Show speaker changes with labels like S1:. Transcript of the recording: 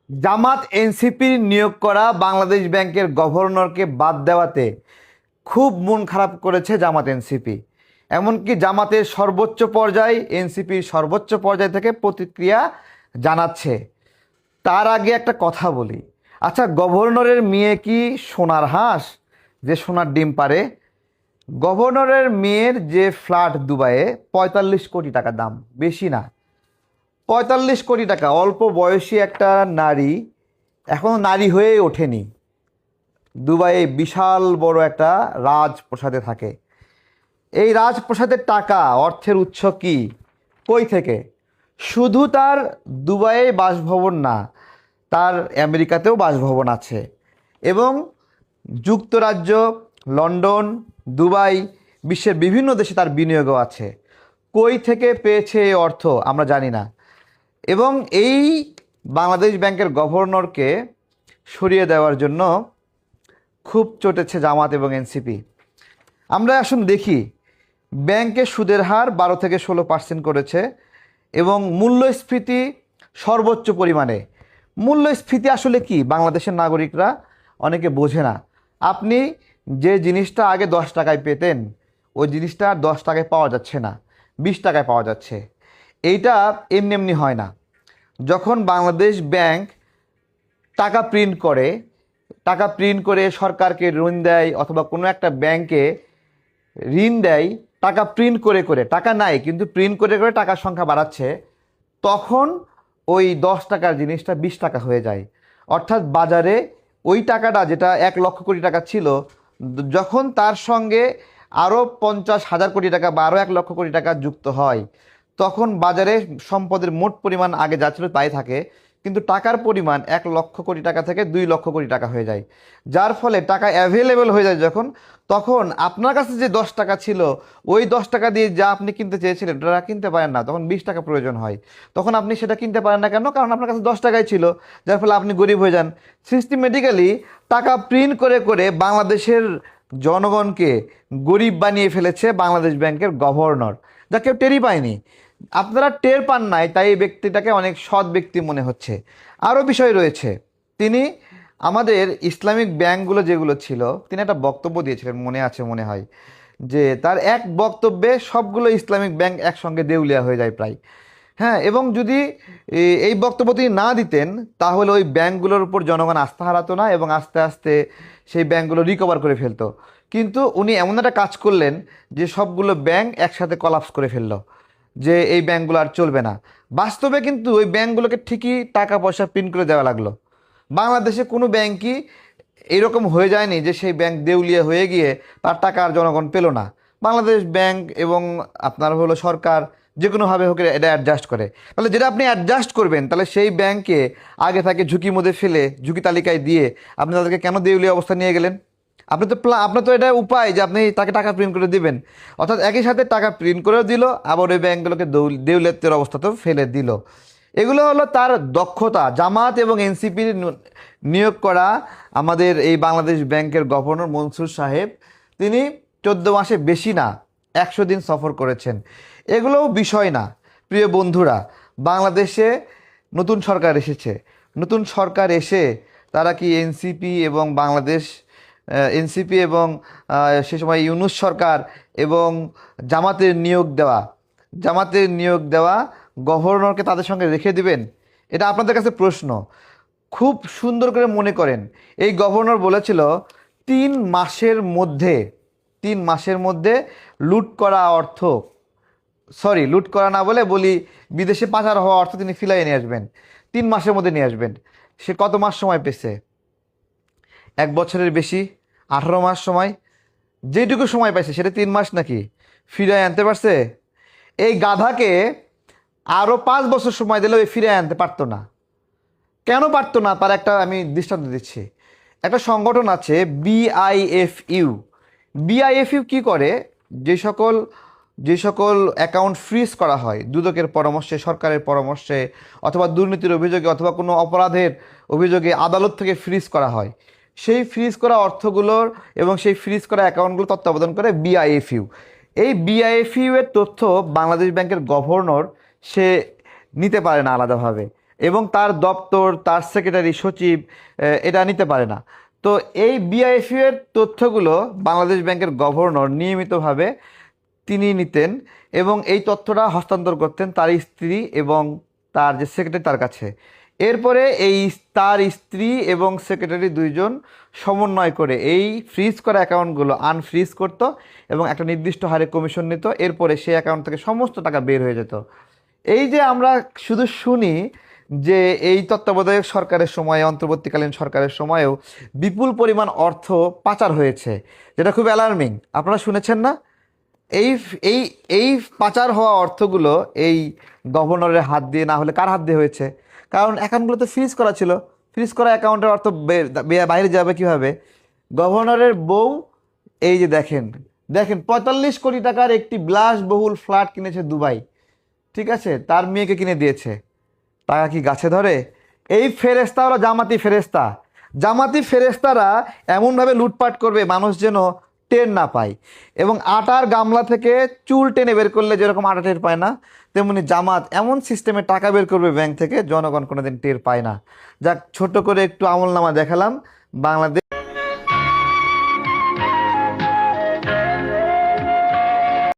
S1: জামাত এনসিপির নিয়োগ করা বাংলাদেশ ব্যাংকের গভর্নরকে বাদ দেওয়াতে খুব মন খারাপ করেছে জামাত এনসিপি। এমনকি জামাতের সর্বোচ্চ পর্যায়, এনসিপির সর্বোচ্চ পর্যায় থেকে প্রতিক্রিয়া জানাচ্ছে। তার আগে একটা কথা বলি, আচ্ছা, গভর্নরের মেয়ে কি সোনার হাঁস যে সোনার ডিম পারে? গভর্নরের মেয়ের যে ফ্ল্যাট দুবাইয়ে 45 কোটি টাকা দাম, বেশি না, 45 কোটি টাকা। অল্প বয়সী একটা নারী, এখনও নারী হয়েই ওঠেনি, দুবাইয়ে বিশাল বড় একটা রাজপ্রাসাদে থাকে। এই রাজপ্রাসাদের টাকা, অর্থের উৎস কি, কই থেকে? শুধু তার দুবাইয়ে বাসভবন না, তার আমেরিকাতেও বাসভবন আছে এবং যুক্তরাজ্য, লন্ডন, দুবাই, বিশ্বের বিভিন্ন দেশে তার বিনিয়োগও আছে। কই থেকে পেয়েছে এই অর্থ আমরা জানি না। এবং এই বাংলাদেশ ব্যাংকের গভর্নরকে সরিয়ে দেওয়ার জন্য খুব চটেছে জামাত এবং এনসিপি। আমরা আসুন দেখি, ব্যাংকের সুদের হার 12 থেকে 16% করেছে এবং মূল্যস্ফীতি সর্বোচ্চ পরিমাণে। মূল্যস্ফীতি আসলে কি বাংলাদেশের নাগরিকরা অনেকে বোঝে না। আপনি যে জিনিসটা আগে 10 টাকায় পেতেন, ওই জিনিসটা আর 10 টাকায় পাওয়া যাচ্ছে না, 20 টাকায় পাওয়া যাচ্ছে। এইটা এমনি এমনি হয় না। যখন বাংলাদেশ ব্যাংক টাকা প্রিন্ট করে, টাকা প্রিন্ট করে সরকারকে ঋণ দেয় অথবা কোনো একটা ব্যাংকে ঋণ দেয়, টাকা প্রিন্ট করে করে, টাকা নাই কিন্তু প্রিন্ট করে করে টাকার সংখ্যা বাড়াচ্ছে, তখন ওই 10 টাকার জিনিসটা 20 টাকা হয়ে যায়। অর্থাৎ বাজারে ওই টাকাটা যেটা 1 লক্ষ কোটি টাকা ছিল, যখন তার সঙ্গে আরও 50,000 কোটি টাকা বা আরও 1 লক্ষ কোটি টাকা যুক্ত হয়, তখন বাজারে সম্পদের মোট পরিমাণ আগে যা ছিল তাই থাকে, কিন্তু টাকার পরিমাণ 1 লক্ষ কোটি টাকা থেকে 2 লক্ষ কোটি টাকা হয়ে যায়। যার ফলে টাকা অ্যাভেলেবেল হয়ে যায় যখন, তখন আপনার কাছে যে 10 টাকা ছিল, ওই 10 টাকা দিয়ে যা আপনি কিনতে চেয়েছিলেন ওটা কিনতে পারেন না, তখন 20 টাকা প্রয়োজন হয়। তখন আপনি সেটা কিনতে পারেন না কেন? কারণ আপনার কাছে 10 টাকাই ছিল, যার ফলে আপনি গরিব হয়ে যান। সিস্টেমেটিক্যালি টাকা প্রিন্ট করে করে বাংলাদেশের জনগণকে গরিব বানিয়ে ফেলেছে বাংলাদেশ ব্যাংকের গভর্নর, যা কেউ টেরই পায়নি। আপনারা টের পান নাই, তাই এই ব্যক্তিটাকে অনেক সৎ ব্যক্তি মনে হচ্ছে। আরও বিষয় রয়েছে, তিনি আমাদের ইসলামিক ব্যাংকগুলো যেগুলো ছিল, তিনি একটা বক্তব্য দিয়েছিলেন, মনে আছে মনে হয়, যে তার এক বক্তব্যে সবগুলো ইসলামিক ব্যাংক একসঙ্গে দেউলিয়া হয়ে যায় প্রায়। হ্যাঁ, এবং যদি এই বক্তব্য তিনি না দিতেন, তাহলে ওই ব্যাংকগুলোর উপর জনগণ আস্থা হারাতো না এবং আস্তে আস্তে সেই ব্যাংকগুলো রিকভার করে ফেলতো। কিন্তু উনি এমন একটা কাজ করলেন যে সবগুলো ব্যাংক একসাথে কলাপস করে ফেললো, যে এই ব্যাংকগুলো আর চলবে না। বাস্তবে কিন্তু ওই ব্যাংকগুলোকে ঠিকই টাকা পয়সা প্রিন্ট করে দেওয়া লাগলো। বাংলাদেশে কোনো ব্যাংকই এরকম হয়ে যায়নি যে সেই ব্যাংক দেউলিয়া হয়ে গিয়ে তার টাকা আর জনগণ পেল না। বাংলাদেশ ব্যাংক এবং আপনার হলো সরকার যে কোনোভাবে হোক এটা অ্যাডজাস্ট করে। তাহলে যেটা আপনি অ্যাডজাস্ট করবেন, তাহলে সেই ব্যাংকে আগে থাকে ঝুঁকির মধ্যে ফেলে, ঝুঁকি তালিকায় দিয়ে আপনি তাদেরকে কেন দেউলিয়া অবস্থা নিয়ে গেলেন? আপনার তো এটা উপায় যে আপনি তাকে টাকা প্রিন্ট করে দিবেন, অর্থাৎ একই সাথে টাকা প্রিন্ট করেও দিল, আবার ওই ব্যাংকগুলোকে দেউলিয়াতের অবস্থাতেও ফেলে দিল। এগুলো হলো তার দক্ষতা। জামাত এবং এনসিপির নিয়োগ করা আমাদের এই বাংলাদেশ ব্যাংকের গভর্নর মনসুর সাহেব, তিনি 14 মাসে বেশি না 100 দিন সফর করেছেন। এগুলোও বিষয় না। প্রিয় বন্ধুরা, বাংলাদেশে নতুন সরকার এসেছে। নতুন সরকার এসে তারা কি এনসিপি এবং বাংলাদেশ এনসিপি এবং সে সময় ইউনূস সরকার এবং জামাতের নিয়োগ দেওয়া গভর্নরকে তাদের সঙ্গে রেখে দিবেন? এটা আপনাদের কাছে প্রশ্ন। খুব সুন্দর করে মনে করেন, এই গভর্নর বলেছিল 3 মাসের মধ্যে, 3 মাসের মধ্যে লুট করা অর্থ, সরি লুট করা না বলে বলি, বিদেশে পাচার হওয়া অর্থ তিনি ফিরিয়ে নিয়ে আসবেন, 3 মাসের মধ্যে নিয়ে আসবেন। সে কত মাস সময় পেয়েছে? 1 বছরের বেশি, 18 মাস সময়। যেটুকু সময় পাইছে সেটা 3 মাস নাকি? ফিরিয়ে আনতে পারছে? এই গাধাকে আরও 5 বছর সময় দিলেও ফিরিয়ে আনতে পারতো না। কেন পারতো না? তার একটা আমি দৃষ্টান্ত দিচ্ছি। একটা সংগঠন আছে বিআইএফইউ। বিআইএফইউ কি করে? যে সকল অ্যাকাউন্ট ফ্রিজ করা হয় দুদকের পরামর্শে, সরকারের পরামর্শে, অথবা দুর্নীতির অভিযোগে অথবা কোনো অপরাধের অভিযোগে আদালত থেকে ফ্রিজ করা হয়, সেই ফ্রিজ করা অর্থগুলোর এবং সেই ফ্রিজ করা অ্যাকাউন্টগুলো তত্ত্বাবধান করে বিআইএফইউ। এই বিআইএফইউ এর তথ্য বাংলাদেশ ব্যাংকের গভর্নর সে নিতে পারে না আলাদাভাবে। এবং তার দপ্তর, তার সেক্রেটারি, সচিব এটা নিতে পারে না। তো এই বিআইএফইউ এর তথ্যগুলো বাংলাদেশ ব্যাংকের গভর্নর নিয়মিতভাবে তিনি নিতেন এবং এই তথ্যটা হস্তান্তর করতেন তার স্ত্রী এবং তার যে সেক্রেটারি তার কাছে। এরপরে তার স্ত্রী এবং সেক্রেটারি দুইজন সমন্বয় করে এই ফ্রিজ করা অ্যাকাউন্টগুলো আনফ্রিজ করতো এবং একটা নির্দিষ্ট হারে কমিশন নিত। এরপরে সেই অ্যাকাউন্ট থেকে সমস্ত টাকা বের হয়ে যেত। এই যে আমরা শুধু শুনি যে এই তত্ত্বাবধায়ক সরকারের সময়ে, অন্তর্বর্তীকালীন সরকারের সময়েও বিপুল পরিমাণ অর্থ পাচার হয়েছে, যেটা খুব অ্যালার্মিং। আপনারা শুনেছেন না? এই এই এই পাচার হওয়া অর্থগুলো এই গভর্নরের হাত দিয়ে না হলে কার হাত দিয়ে হয়েছে? কারণ অ্যাকাউন্টগুলো তো ফ্রিজ করা ছিল। ফ্রিজ করা অ্যাকাউন্টের অর্থ বাইরে যাবে কিভাবে? গভর্নরের বউ এই যে দেখেন দেখেন ৪৫ কোটি টাকার একটি বিলাসবহুল ফ্ল্যাট কিনেছে দুবাই, ঠিক আছে, তার মেয়েকে কিনে দিয়েছে। টাকা কি গাছে ধরে? এই ফেরেস্তা হলো জামাতি ফেরেস্তা। জামাতি ফেরেস্তারা এমনভাবে লুটপাট করবে মানুষ যেন টের না পায়। এবং আটার গামলা থেকে চুল টেনে বের করলে যেরকম আটা টের পায় না, তেমনি জামাত এমন সিস্টেমে টাকা বের করবে ব্যাংক থেকে, জনগণ কোনোদিন টের পায় না। যাক, ছোট করে একটু আমলনামা দেখালাম বাংলাদেশ